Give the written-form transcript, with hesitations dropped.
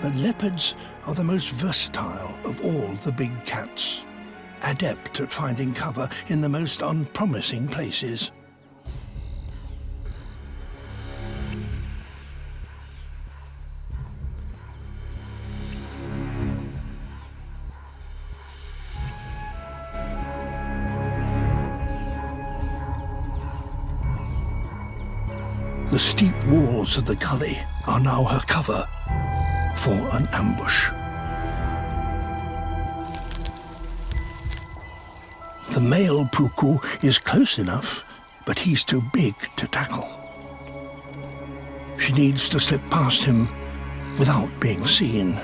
But leopards are the most versatile of all the big cats, adept at finding cover in the most unpromising places. The steep walls of the gully are now her cover for an ambush. The male puku is close enough, but he's too big to tackle. She needs to slip past him without being seen.